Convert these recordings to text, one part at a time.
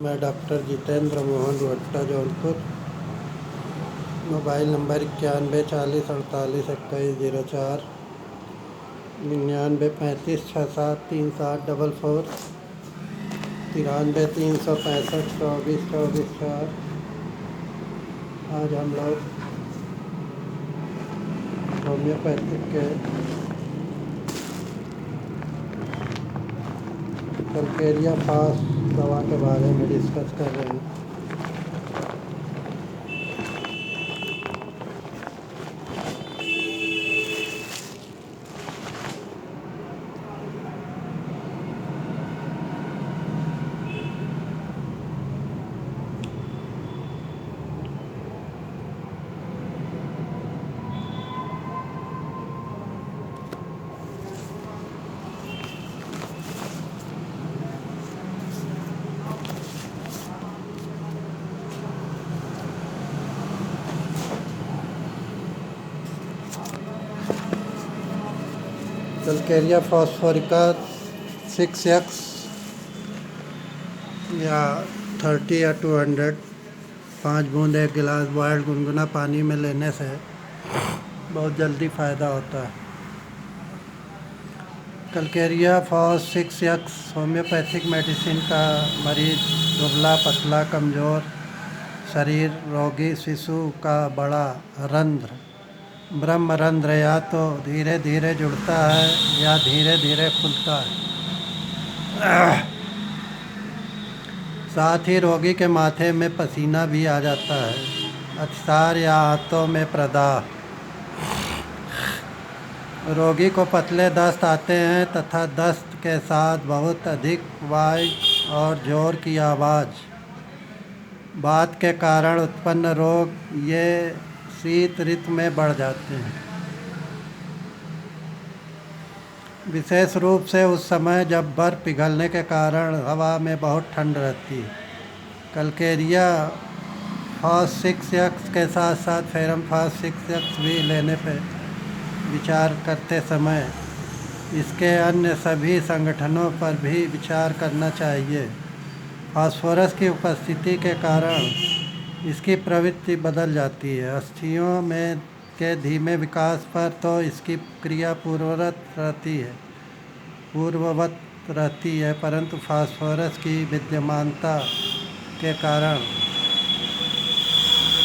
मैं डॉक्टर जितेंद्र मोहन भट्टा Jaunpur. Mobile number 9140482104 9935673744 933654 आज हम लोग होम्योपैथिक के कलकेरिया फास्ट दवा के बारे में डिस्कस कर रहे हैं। कलकेरिया फॉस्फोरिका 6x या 30 या 200 5 बूंद 1 गिलास बॉयल्ड गुनगुना पानी में लेने से बहुत जल्दी फ़ायदा होता है। Calcarea FOSS 6x homeopathic medicine का मरीज दुबला पतला कमज़ोर शरीर रोगी शिशु का बड़ा रंध्र ब्रह्म रंध्र या तो धीरे धीरे जुड़ता है या धीरे धीरे खुलता है। साथ ही रोगी के माथे में पसीना भी आ जाता है। अतिसार या हाथों में प्रदाह। रोगी को पतले दस्त आते हैं तथा दस्त के साथ बहुत अधिक वायु और जोर की आवाज़। बात के कारण उत्पन्न रोग ये शीत ऋतु में बढ़ जाते हैं, विशेष रूप से उस समय जब बर्फ़ पिघलने के कारण हवा में बहुत ठंड रहती है। कलकेरिया फॉस 6x के साथ साथ फेरम फॉस 6x भी लेने पर विचार करते समय इसके अन्य सभी संगठनों पर भी विचार करना चाहिए। फास्फोरस की उपस्थिति के कारण इसकी प्रवृत्ति बदल जाती है। अस्थियों में के धीमे विकास पर तो इसकी क्रिया पूर्ववत रहती है, परंतु फास्फोरस की विद्यमानता के कारण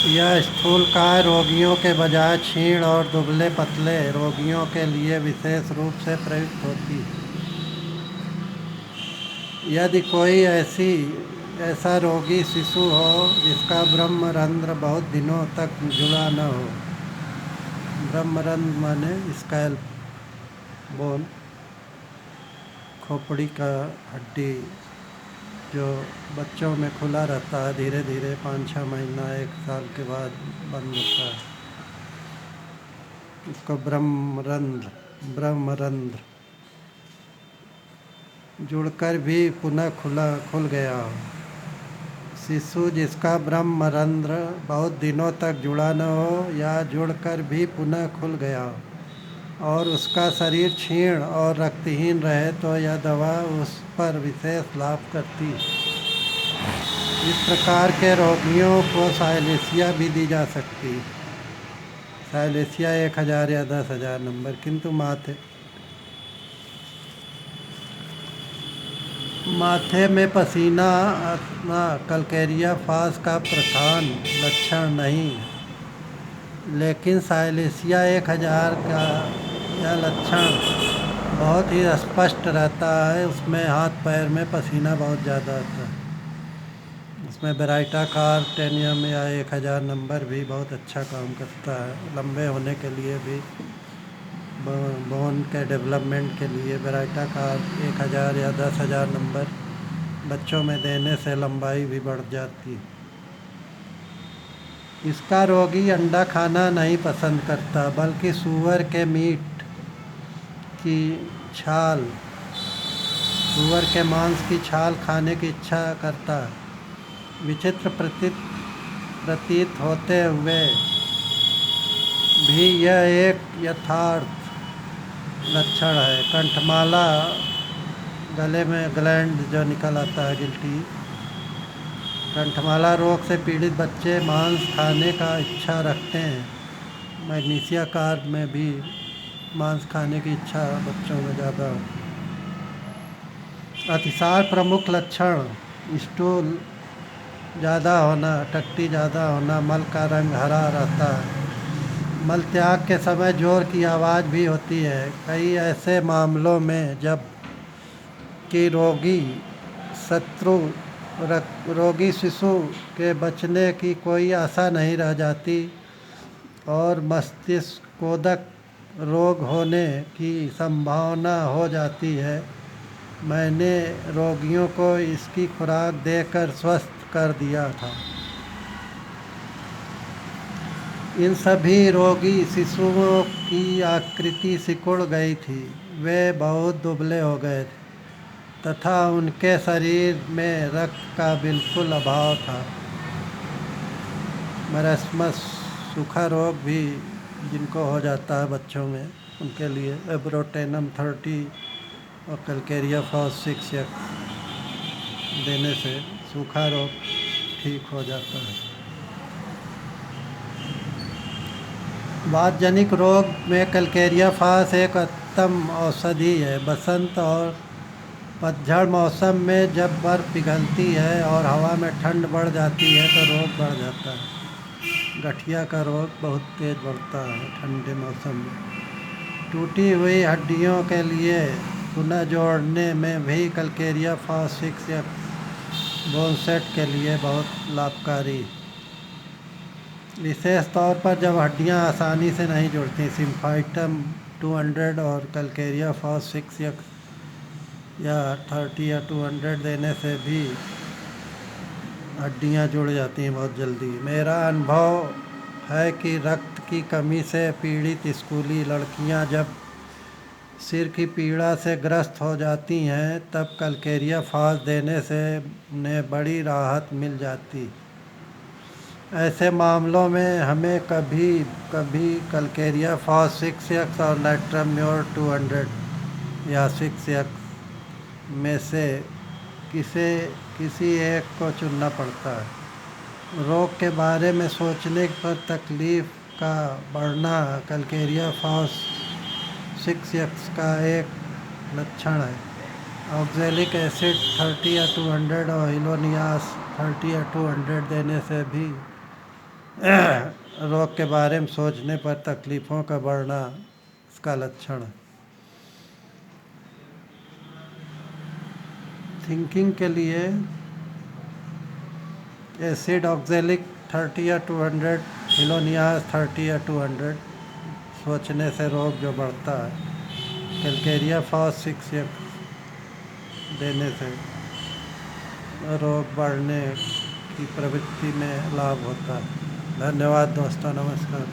यह स्थूलकाय रोगियों के बजाय क्षीण और दुबले पतले रोगियों के लिए विशेष रूप से प्रयुक्त होती है। यदि कोई ऐसा रोगी शिशु हो जिसका ब्रह्मरंध्र बहुत दिनों तक जुड़ा न हो, ब्रह्मरंध्र माने स्कैल्प बोन, खोपड़ी का हड्डी जो बच्चों में खुला रहता है, धीरे धीरे 5-6 महीना 1 साल के बाद बंद होता है, इसको ब्रह्मरंध्र जुड़कर भी पुनः खुल गया हो। शिशु जिसका ब्रह्मरंध्र बहुत दिनों तक जुड़ा न हो या जुड़कर भी पुनः खुल गया हो और उसका शरीर क्षीण और रक्तहीन रहे तो यह दवा उस पर विशेष लाभ करती है। इस प्रकार के रोगियों को साइलेसिया भी दी जा सकती है। साइलेसिया 1000 या 10,000 नंबर। किंतु माथे में पसीना आना कलकेरिया फास का प्रधान लक्षण नहीं है, लेकिन साइलेसिया 1000 का यह लक्षण बहुत ही स्पष्ट रहता है। उसमें हाथ पैर में पसीना बहुत ज़्यादा आता है। उसमें बेराइटाकार टेनियम या 1000 नंबर भी बहुत अच्छा काम करता है। लंबे होने के लिए भी बोन के डेवलपमेंट के लिए बेराइटाकार 1000 या 10,000 नंबर बच्चों में देने से लंबाई भी बढ़ जाती है। इसका रोगी अंडा खाना नहीं पसंद करता, बल्कि सूअर के मीट की छाल, सूअर के मांस की छाल खाने की इच्छा करता है। विचित्र प्रतीत होते हुए भी यह एक यथार्थ लक्षण है। कंठमाला, गले में ग्लैंड जो निकल आता है गिल्टी, कंठमाला रोग से पीड़ित बच्चे मांस खाने का इच्छा रखते हैं। मैग्नीशिया कार्ब में भी मांस खाने की इच्छा बच्चों में ज़्यादा होती है। अतिसार प्रमुख लक्षण स्टूल ज़्यादा होना, टट्टी ज़्यादा होना, मल का रंग हरा रहता है। मल त्याग के समय जोर की आवाज़ भी होती है। कई ऐसे मामलों में जब कि रोगी शिशु के बचने की कोई आशा नहीं रह जाती और मस्तिष्कोदक रोग होने की संभावना हो जाती है। मैंने रोगियों को इसकी खुराक देकर स्वस्थ कर दिया था। इन सभी रोगी शिशुओं की आकृति सिकुड़ गई थी। वे बहुत दुबले हो गए थे तथा उनके शरीर में रक्त का बिल्कुल अभाव था। मरस्मस सूखा रोग भी जिनको हो जाता है बच्चों में, उनके लिए एब्रोटेनम 30 और कैलकेरिया फॉस 6 देने से सूखा रोग ठीक हो जाता है। वातजनिक रोग में कैलकेरिया फॉस एक उत्तम औषधि है। बसंत और पतझड़ मौसम में जब बर्फ़ पिघलती है और हवा में ठंड बढ़ जाती है तो रोग बढ़ जाता है। गठिया का रोग बहुत तेज़ बढ़ता है ठंडे मौसम में। टूटी हुई हड्डियों के लिए पुनः जोड़ने में भी कैलकेरिया फॉस 6 या बोनसेट के लिए बहुत लाभकारी, विशेष तौर पर जब हड्डियां आसानी से नहीं जुड़ती। सिम्फाइटम 200 और कैलकेरिया फॉस 6 या 30 या 200 देने से भी हड्डियां जुड़ जाती हैं बहुत जल्दी। मेरा अनुभव है कि रक्त की कमी से पीड़ित स्कूली लड़कियां जब सिर की पीड़ा से ग्रस्त हो जाती हैं तब कैलकेरिया फॉस देने से उन्हें बड़ी राहत मिल जाती। ऐसे मामलों में हमें कभी कभी कैलकेरिया फॉस 6 और नाइट्राम्योर 200 या 6 में से किसी एक को चुनना पड़ता है। रोग के बारे में सोचने पर तकलीफ का बढ़ना कैलकेरिया फॉस 6 का एक लक्षण है। ऑक्जेलिक एसिड 30 या 200 और हिलोनियास 30 या 200 देने से भी रोग के बारे में सोचने पर तकलीफ़ों का बढ़ना इसका लक्षण है। थिंकिंग के लिए एसिड ऑक्जेलिक 30 या 200, हिलोनियास 30 या 200 सोचने से रोग जो बढ़ता है। कैलकेरिया फॉस 6 देने से रोग बढ़ने की प्रवृत्ति में लाभ होता है। धन्यवाद दोस्तों, नमस्कार।